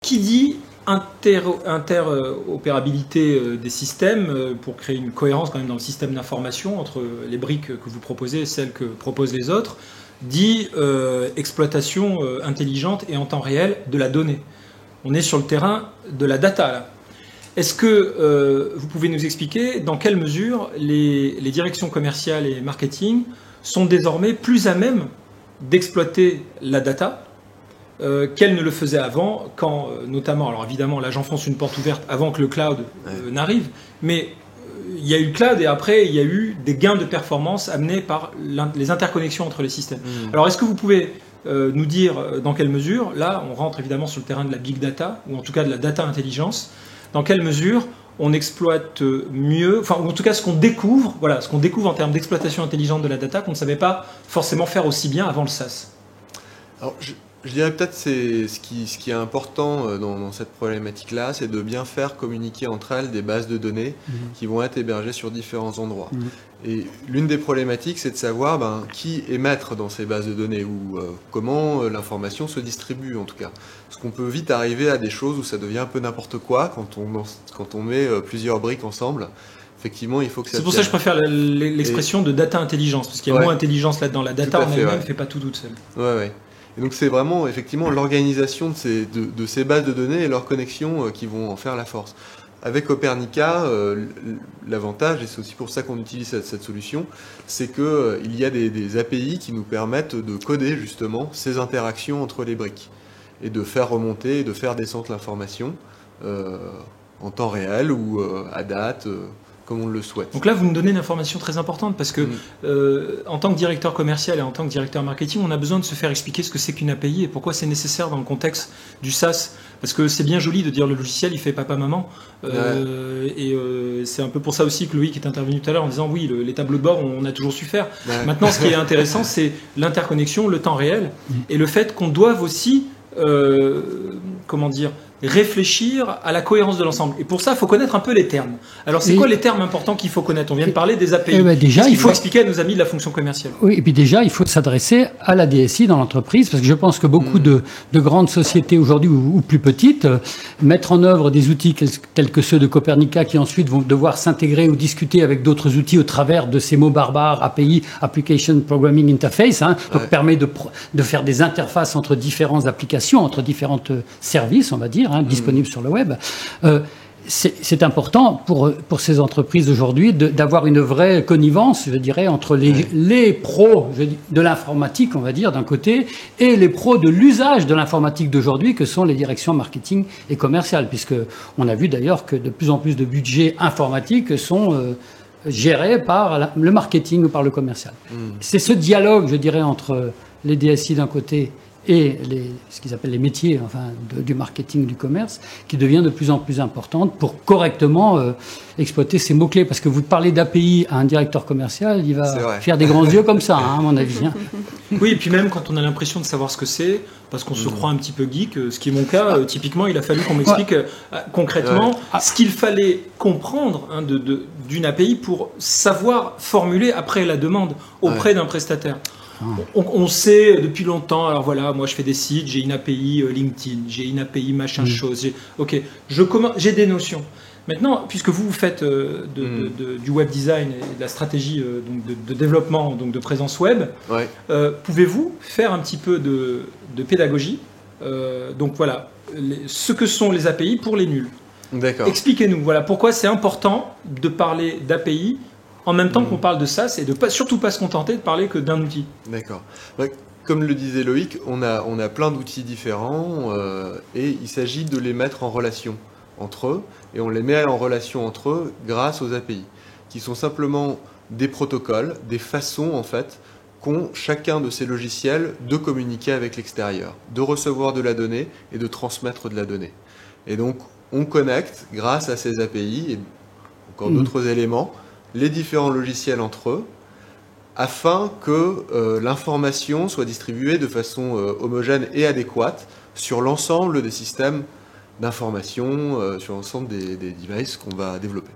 qui dit interopérabilité des systèmes pour créer une cohérence quand même dans le système d'information entre les briques que vous proposez et celles que proposent les autres, dit exploitation intelligente et en temps réel de la donnée. On est sur le terrain de la data là. Est-ce que vous pouvez nous expliquer dans quelle mesure les directions commerciales et marketing sont désormais plus à même d'exploiter la data qu'elles ne le faisaient avant, quand notamment, alors évidemment là j'enfonce une porte ouverte avant que le cloud n'arrive, mais il y a eu le cloud et après il y a eu des gains de performance amenés par les interconnexions entre les systèmes. Alors est-ce que vous pouvez nous dire dans quelle mesure, là on rentre évidemment sur le terrain de la big data, ou en tout cas de la data intelligence, dans quelle mesure on exploite mieux, enfin ou en tout cas ce qu'on découvre en termes d'exploitation intelligente de la data qu'on ne savait pas forcément faire aussi bien avant le SaaS. Alors, je dirais peut-être c'est ce qui est important dans cette problématique-là, c'est de bien faire communiquer entre elles des bases de données qui vont être hébergées sur différents endroits. Et l'une des problématiques, c'est de savoir qui est maître dans ces bases de données ou comment l'information se distribue en tout cas. Parce qu'on peut vite arriver à des choses où ça devient un peu n'importe quoi quand on met plusieurs briques ensemble. Effectivement, il faut que ça. C'est pour ça que je préfère l'expression de data intelligence, parce qu'il y a moins d'intelligence là-dedans. La data en elle-même ne fait pas tout toute seule. Ouais. Et donc c'est vraiment effectivement l'organisation de ces bases de données et leurs connexions qui vont en faire la force. Avec Copernica, l'avantage, et c'est aussi pour ça qu'on utilise cette solution, c'est qu'il y a des API qui nous permettent de coder justement ces interactions entre les briques et de faire remonter et de faire descendre l'information en temps réel ou à date, comme on le souhaite. Donc là, vous nous donnez une information très importante parce que en tant que directeur commercial et en tant que directeur marketing, on a besoin de se faire expliquer ce que c'est qu'une API et pourquoi c'est nécessaire dans le contexte du SaaS. Parce que c'est bien joli de dire le logiciel, il fait papa-maman. C'est un peu pour ça aussi que Loïc est intervenu tout à l'heure en disant oui, les tableaux de bord, on a toujours su faire. Maintenant, ce qui est intéressant, c'est l'interconnexion, le temps réel et le fait qu'on doive aussi, réfléchir à la cohérence de l'ensemble. Et pour ça, il faut connaître un peu les termes. Alors, c'est quoi les termes importants qu'il faut connaître? On vient de parler des API. Déjà, il faut expliquer à nos amis de la fonction commerciale. Oui, et puis déjà, il faut s'adresser à la DSI dans l'entreprise, parce que je pense que beaucoup de grandes sociétés aujourd'hui, ou plus petites, mettre en œuvre des outils tels que ceux de Copernica, qui ensuite vont devoir s'intégrer ou discuter avec d'autres outils au travers de ces mots barbares, API, Application Programming Interface, donc permet de faire des interfaces entre différentes applications, entre différents services, on va dire, disponibles sur le web. C'est important pour ces entreprises aujourd'hui d'avoir une vraie connivence, je dirais, entre les pros de l'informatique, on va dire, d'un côté, et les pros de l'usage de l'informatique d'aujourd'hui, que sont les directions marketing et commerciales, puisque on a vu d'ailleurs que de plus en plus de budgets informatiques sont gérés par le marketing ou par le commercial. C'est ce dialogue, je dirais, entre les DSI d'un côté et ce qu'ils appellent les métiers du marketing, du commerce, qui devient de plus en plus importante pour correctement exploiter ces mots-clés. Parce que vous parlez d'API à un directeur commercial, il va faire des grands yeux comme ça, à mon avis. Oui, et puis même quand on a l'impression de savoir ce que c'est, parce qu'on se croit un petit peu geek, ce qui est mon cas, typiquement, il a fallu qu'on m'explique concrètement ce qu'il fallait comprendre d'une API pour savoir formuler après la demande auprès d'un prestataire. On sait depuis longtemps, alors voilà, moi je fais des sites, j'ai une API LinkedIn, j'ai une API machin chose, j'ai des notions. Maintenant, puisque vous faites du web design et de la stratégie de développement, donc de présence web, pouvez-vous faire un petit peu de pédagogie donc voilà, ce que sont les API pour les nuls. D'accord. Expliquez-nous, voilà, pourquoi c'est important de parler d'API en même temps qu'on parle de SaaS et de surtout pas se contenter de parler que d'un outil. D'accord. Comme le disait Loïc, on a plein d'outils différents et il s'agit de les mettre en relation entre eux, et on les met en relation entre eux grâce aux API, qui sont simplement des protocoles, des façons en fait qu'ont chacun de ces logiciels de communiquer avec l'extérieur, de recevoir de la donnée et de transmettre de la donnée. Et donc on connecte grâce à ces API et encore d'autres éléments les différents logiciels entre eux, afin que l'information soit distribuée de façon homogène et adéquate sur l'ensemble des systèmes d'information, sur l'ensemble des devices qu'on va développer.